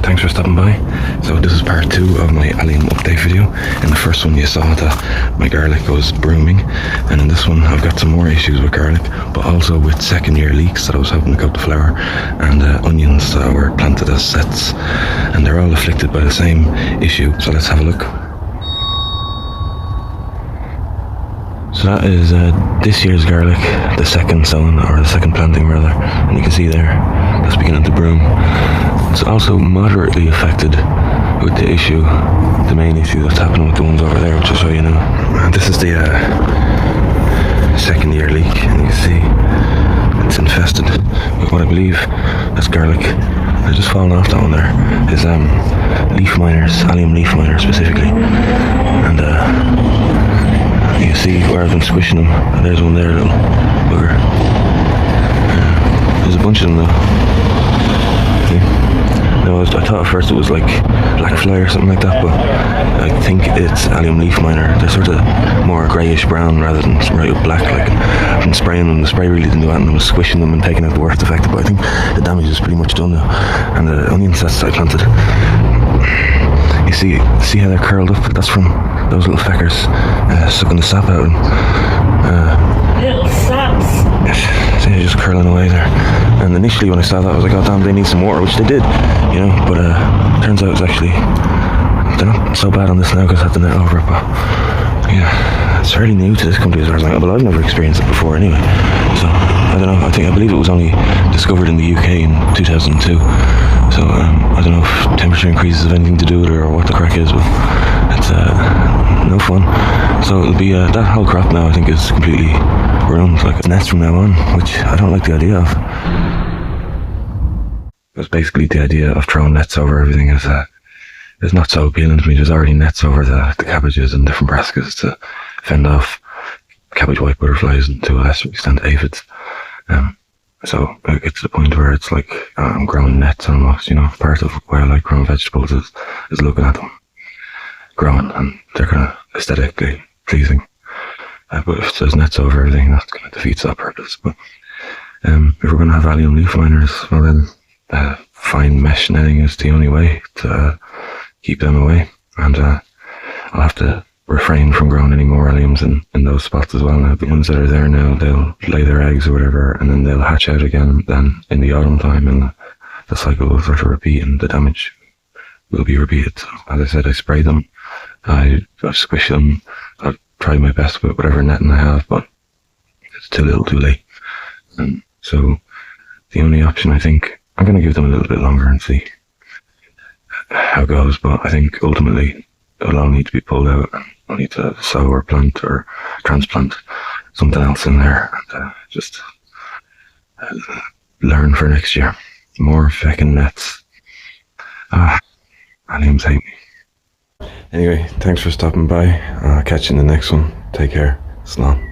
thanks for stopping by. So this is part 2 of my allium update video. In the first one you saw that my garlic was brooming, and in this one I've got some more issues with garlic, but also with second year leeks that I was hoping to coat the flower, and onions that were planted as sets, and they're all afflicted by the same issue. So let's have a look. So that is this year's garlic, the second sown, or the second planting rather, and you can see there, that's beginning to broom. It's also moderately affected with the issue, the main issue that's happening with the ones over there, which I'll show you now. And this is the second year leek, and you can see it's infested with what I believe that's garlic. They're just falling off that one there. Is leaf miners, allium leaf miners specifically, and you see where I've been squishing them, and there's one there, little bugger. There's a bunch of them though. See? No, I thought at first it was like black fly or something like that, but I think it's allium leaf miner. They're sort of more greyish brown rather than right up black. Like, I've been spraying them, the spray really didn't do anything. I was squishing them and taking out the worst effect, but I think the damage is pretty much done now. And the onion sets I planted, you see how they're curled up? That's from those little feckers sucking the sap out of them. Little saps. See, they're just curling away there. And initially when I saw that I was like, oh damn, they need some water, which they did, you know, but turns out it's actually, they're not so bad on this now because I had the net over it, but yeah, it's fairly new to this company as far as I know, but I've never experienced it before anyway. So, I don't know, I believe it was only discovered in the UK in 2002. So I don't know if temperature increases have anything to do with it or what the crack is, but it's no fun. So it'll be that whole crop now I think is completely ruined, like nets from now on, which I don't like the idea of. Because basically the idea of throwing nets over everything is not so appealing to me. There's already nets over the cabbages and different brassicas to fend off cabbage white butterflies and to a lesser extent aphids. So it gets to the point where it's like I'm growing nets almost, you know. Part of why I like growing vegetables is looking at them growing, and they're kind of aesthetically pleasing. But if there's nets over everything, that kind of defeats that purpose. But if we're going to have allium leaf miners, well then fine mesh netting is the only way to keep them away. And I'll have to refrain from growing any more alliums in those spots as well. Now, the ones that are there now, they'll lay their eggs or whatever, and then they'll hatch out again then in the autumn time, and the cycle will sort of repeat and the damage will be repeated. So, as I said, I spray them, I squish them, I've tried my best with whatever netting I have, but it's too little too late. And so the only option, I think, I'm going to give them a little bit longer and see how it goes, but I think ultimately it'll all need to be pulled out, and I'll need to sow or plant or transplant something else in there, and just learn for next year. More feckin' nets. Alliums hate me. Anyway, thanks for stopping by. I'll catch you in the next one. Take care. Slán.